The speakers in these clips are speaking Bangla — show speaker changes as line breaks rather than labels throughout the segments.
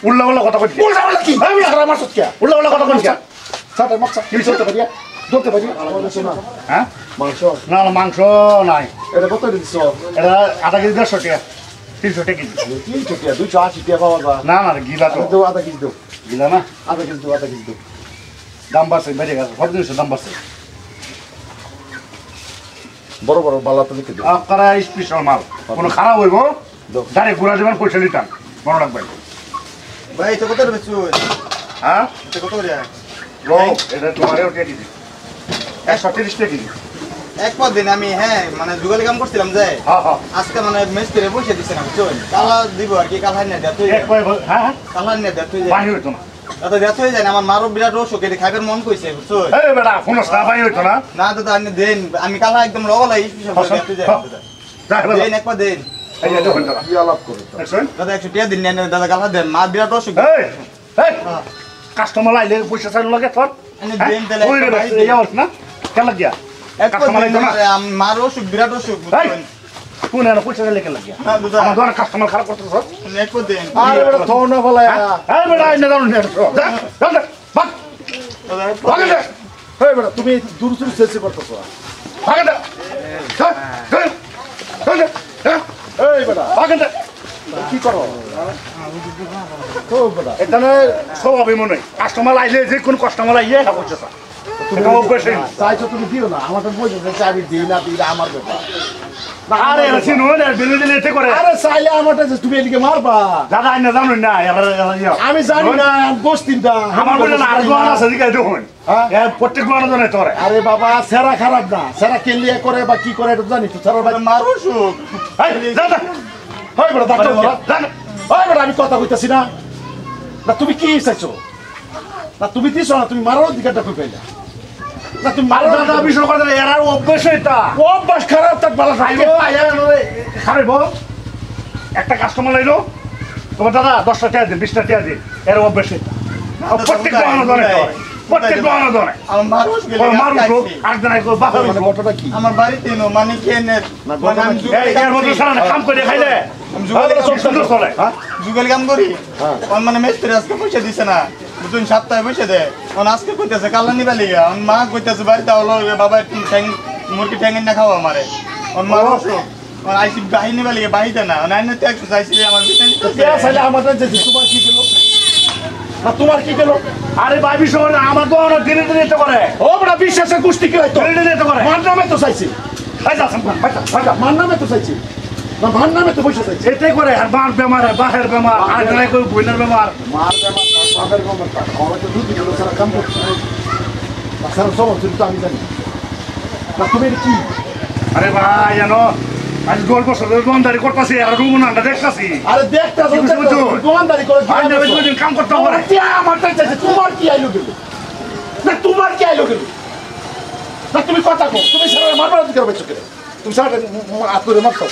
উল্লা উল্লা কথা কইছি
উল্টা উল্টা কি আমি সারা মাছ কি
উল্লা উল্লা কথা কইছি
সাটা মাছ কি চলতে পারি ধরতে পারি শোনা
হ্যাঁ
মাংস
না না মাংস নাই
এটা কত দিছ
এটা আধা কেজি 150 টাকা 300 টাকা কেজি
300 টাকা 280 টাকা পাওয়া
না না গিলা তো
দাও আধা কেজি দাও
গিলা না
আধা কেজি দাও
দাম বাড়ছে বেড়ে গেছে সব জিনিসের দাম বাড়ছে
বড় বড় বালাটা দেখে দাও
আপনারা স্পেশাল মাল কোনো খারাপ হইব ডাইরেক্ট ঘুরা দেবেন পয়সা নিতাম মনে রাখবেন
ভাই এটা কত বেচু
হ্যাঁ
এটা কত করে
এটা তোমারও কে দিদি 130 টাকা কেজি
এক পর দিন আমি হ্যাঁ মানে যুগালি কাম করছিলাম যে
হ্যাঁ
আজকে মানে মেস করে বসে দিছে না বুঝছেন কালা দিব আর কি কালা নিয়ে দেয় তুই
এক কয় হ্যাঁ
কালা নিয়ে দেয় তুই
বাহি হইতো না
দাদা দেয় হয়ে যায় না আমার মারও বিরাট অসুখ এটা খাইবার মন কইছে বুঝছেন
এই বেটা ফোনস না বাহি হইতো না
না দাদা আপনি দেন আমি কালা একদম রগলাই স্পেশাল করে তুই যায় দাদা দেন এক পর দেন
এই যে দেখুন দাদা
কি আলাপ করে
দেখছেন
দাদা 100 টাকা দিন নেন দাদা কালা দেন মা বিরাট অসুখ
এই এই কাস্টমার আইলে পয়সা চাইলে লাগে তোর
আমি দেন তাহলে
ওই রে এই যাওস না কেন লাগিয়া কাস্টমার আইতো না
মার অসুখ বিরাট অসুখ বুঝছেন
কোন এর পয়সা চাইলে কেন লাগিয়া
না দাদা
আমার দোকানে কাস্টমার খারাপ করতেছ
এক পর দেন
আরে বেটা তো না বলা
এই বেটা আইনা দাও না দাও বাক
দাদা
ভাগে দে
এই বেটা তুমি দূর দূর চেষ্টা করতেছো
ভাগে দে
এই বেটা
ভাগে দে
কি করো তো বেটা
এখানে স্বভাবই মনে হয় কাস্টমার আইলে যে কোন কাস্টমার আইলে এটা পয়সা তুমি অভ্যাস
চাইছো তুমি দিও না আমাকে বলছো যে চাবি দিই না দিই আমার ব্যাপার
আরে এসে নো না বিলে দিলে এতে করে
আরে চাইলে আমারটা যে তুমি এদিকে মারবা
দাদা আইনা জানো না
আমি জানি না গোস তিনটা
আমার বলে না আর গোয়ান আছে দিকে দেখুন হ্যাঁ প্রত্যেক গোয়ান জানে তোরে
আরে বাবা সেরা খারাপ না সেরা কেলিয়ে করে বা কি করে এটা জানি তো সেরা ভাই
মার অসুখ
এই দাদা
হয় বড় ডাক্তার
দাদা
হয় বড় আমি কথা কইতাছি না না তুমি কি চাইছো না তুমি দিছো না তুমি মারার অধিকারটা কই পাইলা না তুমি মারো
দাদা বিষয় কথা এর আর অভ্যাস এটা
অভ্যাস খারাপ তার বালা
আইবো আয়া খারাপ একটা কাস্টমার লাইলো তোমার দাদা 10টা টাকা দিন 20টা টাকা দিন এর অভ্যাস এটা প্রত্যেক গোয়ান জানে তোরে প্রত্যেক গোয়ান জানে
আমার মার অসুখ
মারু আর জানাই কো বাবা
মানে ঘটনা কি
আমার বাড়িতে নো মানে কেনের মানে আমি
এর মধ্যে সারা কাম করে খাইলে
আমি যুগালি
সব সুন্দর চলে
যুগালি কাম করি কোন মানে মিস্ত্রি আজকে পয়সা দিছে না বুঝুন সপ্তাহে পয়সা দেয় কোন আজকে কইতাছে কালা নিবা লিগা আমার মা কইতাছে বাড়িতে হলো বাবা ঠ্যাং মুরগি ঠ্যাং না খাওয়া আমারে আমার মা অসুখ আমার আইসি বাহিনী নিবা লিগা বাহিতে না অনাইনে তো একটু চাইছি আমার
দেয়া চাইলে আমাদের যে তোমার কি গেল না তোমার কি গেল
আরে ভাই বিষয় আমার তো অনেক দিনে দিনে এটা করে
ও বড় বিশ্বাসের গোষ্ঠী কি হইতো
দিনে দিনে এটা করে
মার নামে তো চাইছি
এই যা সামনে ভাইটা
মার নামে তো চাইছি না মার নামে তো পয়সা চাইছি
এটাই করে আর বাঁর বেমার বাহের বেমার আর জানাই কই বইনার বেমার
মার বেমার বাপের বেমার আমার তো দুই দিন সারা কাম করছি সারা সব তুমি তো আমি জানি না তুমি কি
আরে ভাই জানো আজ গল্প সদর দোকানদারি করতেছি আর রুম না দেখতাছি
আরে দেখতা দোকানদারি করে
আর যাবে দুদিন কাম করতে হবে
কি আমার চাইছে তোমার কি আইলো গেল না তোমার কি আইলো গেল না তুমি কথা কও তুমি সারা মারবার অধিকার পেছো কেন তুমি সারা আতরে মারছো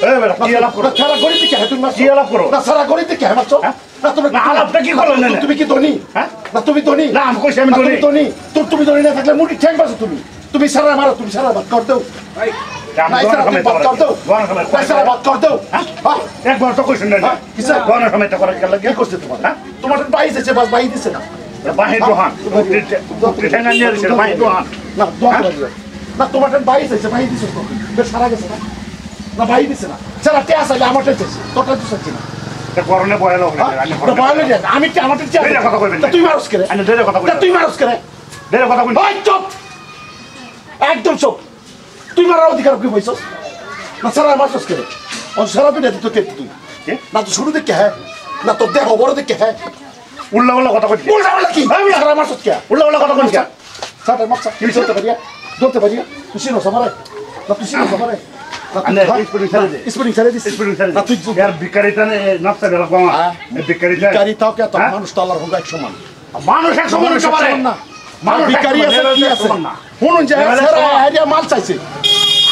এই বেটা কি আলাপ করো
সারা গড়িতে কি তুমি
কি আলাপ করো
না সারা গড়িতে কি মারছো না তুমি
না আলাপটা কি করো না
তুমি কি ধনী
হ্যাঁ
না তুমি ধনী
না আমি কইছি আমি
তুমি ধনী তুমি ধনী না থাকলে মুড়ি ঠ্যাং পাছো তুমি সারা মারো তুমি সারা বাদ কর দাও
একবার তো কইছেন না গহনা সময়টা করার খেলা কি করছে তোমার হ্যাঁ
তোমার বাই দিছে বাস বাই দিছে না
বাহির দোহান মুক্তি ঠেঙ্গা নিয়ে দিছে বাহির দোহান
না দোয়া না তোমার বাই দিছে বাই দিছে তো বেশ সারা গেছে না না বাই দিছে না সারা তে আসলে আমারটা দিছে তোরটা দিছে না
এটা করনে বয়লো
আমি কি আমারটা চাই
কথা কইবেন
তুই মারস করে
আমি দেরে কথা কইবেন
তুই মারস করে
দেরে কথা কইবেন
ওই চুপ একদম চুপ তুই মারার অধিকার কি পাইছস না সারা মারছস করে ও সারা তুই তো কে তুই না তো শুরু দেখে হ্যাঁ না তো দেখো বড় দেখে হ্যাঁ
উল্লা উল্লা কথা কইছি
উল্টা উল্টা কি আমি সারা মারছস কে
উল্লা উল্লা কথা কইছি
সারা মারছ কি চলতে পারিয়া ধরতে পারিয়া তুই চিনো সামারে না তুই চিনো সামারে স্প্রিং ছেড়ে দিস না তুই
यार বিকারিটা নাপতে গেল বাবা বিকারিটা
বিকারি তাও কে তো মানুষ তো আল্লাহর হুঙ্গা এক সমান
মানুষ এক সমান
না মানুষ বিকারি আছে কি আছে শুনুন যে সারা আইডিয়া মাল চাইছে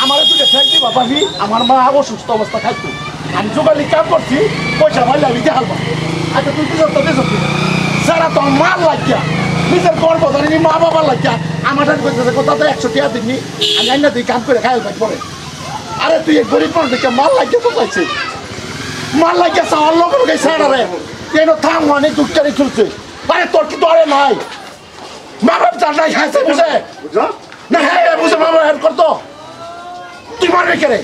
আমারে তুই ঠেক দিবা ভাবি আমার মা অসুস্থ অবস্থা খাইতো আমি যোগালি কাম করছি পয়সা ভাইলা আমি দেখালবা আচ্ছা তুই তো দিস সারা তো মাল লাগিয়া নিজের গর্ব জানি মা বাবা লাগিয়া আমার কইতেছে কথা তো 100 টাকা দিবনি আমি আইনা তুই কাম করে খাইল ভাই পরে আরে তুই গরিব মানুষ দেখে মাল লাগিয়া তো চাইছে মাল লাগিয়া চাওয়ার লোক সারা রে কেন থাম অনেক দুষ্টারি চলছে আরে তোর কি তোরে নাই মা বাপ তার নাই হাসে বুঝে
বুঝছো
না হ্যাঁ বুঝে মা বাপ হেল্প করতো তুই মারবে কে রে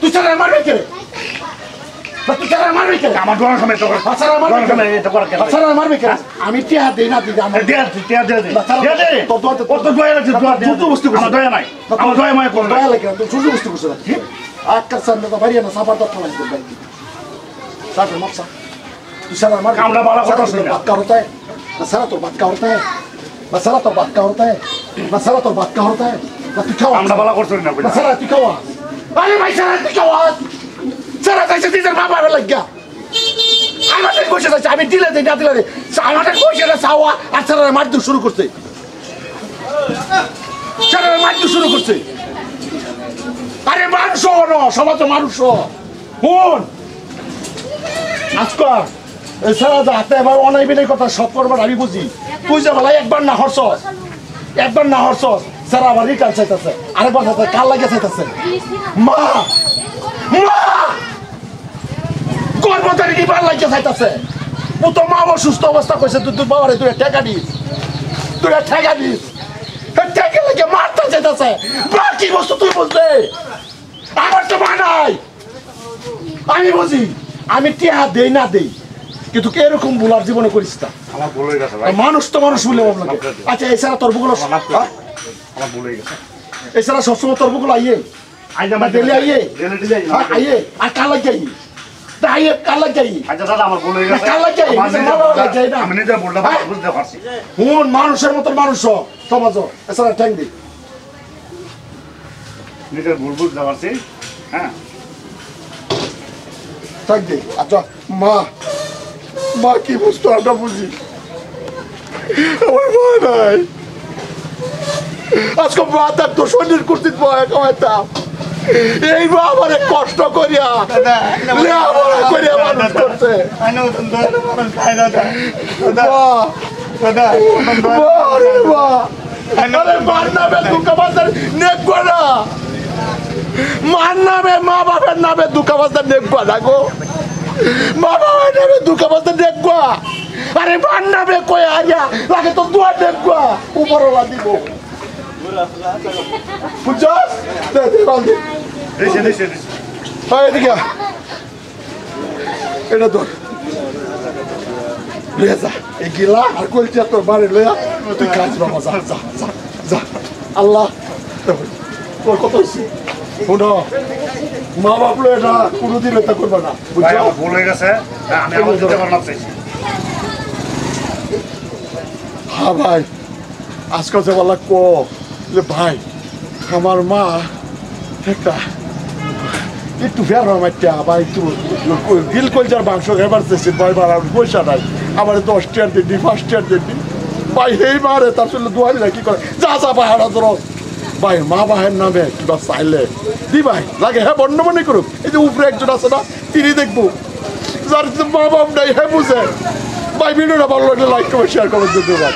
তুই ছাড়া মারবে কে রে তুই ছাড়া মারবে কে রে
আমার দোকান সময় তো
বাচ্চারা মারবে কে রে
এটা করে
বাচ্চারা মারবে কে রে আমি টিয়া দেই না দিদি আমার
দয়া নাই আমার দয়া মায় করো
দয়া লাগে না তুই সুযোগ বুঝতে করছিস কি আজকাল সামনে তো বাড়ি না সাফার দত্ত লাগবে ভাই साथ मक्सा तू सारा मार
कामड़ा वाला होता है
बात का होता है मसाला तो बात का होता है मसाला तो बात का होता है मसाला तो बात का होता है तू क्या
कामड़ा वाला कर सोना
मसाला तू क्या अरे भाई सारा तू क्या सारा कैसे टीचर बाबा में लग गया আমাদের কইছে আছে আমি দিলে দেই না দিলে রে আমাদের কইছে না সাওয়া আর সারা মার দু শুরু করতে সারা মার দু শুরু করতে আরে মানুষ না সবাই তো মানুষ কোন আজকাল এছাড়া যাতে এবার অনাইবিনে কথা সব করবার আমি বুঝি তুই যে বলাই একবার না হরছস স্যার আবার রিটার্ন চাইতেছে আরেকবার চাইতে কাল লাগে চাইতেছে মা মা কর্মচারী কি বার লাগে চাইতেছে ও তো মা অসুস্থ অবস্থা কইছে তুই তোর বাবারে তুই টাকা দিস টাকা লাগে মারতে চাইতেছে বাকি বস্তু তুই বুঝবে আমার তো মা নাই আমি বুঝি আমি টিয়া দেই না দেই কিন্তু এরকম ভুল আর জীবনে করিস না
আমার ভুল হয়ে গেছে ভাই
মানুষ তো মানুষ বলে ভাবলাম আচ্ছা এছাড়া তোর বুগুলো
আমার ভুল হয়ে গেছে
এছাড়া সবসময় তোর বুগুলো আইয়ে
আইনা
দিলে আইয়ে
দিলে
আইয়ে আর কাল যাই আইয়ে কাল যাই
আচ্ছা দাদা আমার ভুল হয়ে গেছে
কাল যাই
আমি নিজে বললাম বুঝতে পারছি
কোন মানুষের মতো মানুষ সমাজ এছাড়া ঠ্যাং দি
নিজের ভুল বুঝতে পারছি হ্যাঁ
থাকবে আচ্ছা মা মা কি বুঝতো আমরা বুঝি আমার মা নাই আজকে মা তার তো শরীর করতে খাওয়াইতাম এই মা আমার কষ্ট করিয়া করিয়া মানুষ করছে মার নামে দুঃখাবাজার নেকবো না মার নামে মা বাবার নামে দুঃখাবাজার নেকবো না গো মা বাবার নামে দুঃখাবাজার নেকবো আরে মার নামে কয়ে আইয়া লাগে তো দুয়ার নেকবো উপরওয়ালা দিব বুঝছস এদিকে এটা তোর রেজা এই গিলা আর কলচিয়া তোর বাড়ি লইয়া তুই কাজ বাবা যা যা যা যা আল্লাহ তোর কত হয়েছে শুনো মা বাপ লো এটা কোনোদিন এটা করবে না বুঝছো
ভুল হয়ে গেছে আমি আমার যেতে পারলাম চাইছি
হ্যাঁ ভাই আজকাল যে বলা কো যে ভাই আমার মা একটা একটু ফের মাইটা বা একটু গিল কলচার মাংস এবার চেয়েছি ভাই বাড়ার পয়সা নাই আমার 10 টাকার দিন 5 টাকার দিন ভাই এই মারে তার জন্য দোয়ারি না কি করে যা যা পাহাড়া ধরো ভাই মা বাহের নামে কিবা চাইলে দি ভাই লাগে হ্যাঁ বন্ধ মনে করুক এই যে উপরে একজন আছে না তিনি দেখবো যার মা বাপ নাই হ্যাঁ বুঝে ভাই ভিডিওটা ভালো লাগলে লাইক করে শেয়ার করে দিতে ভাই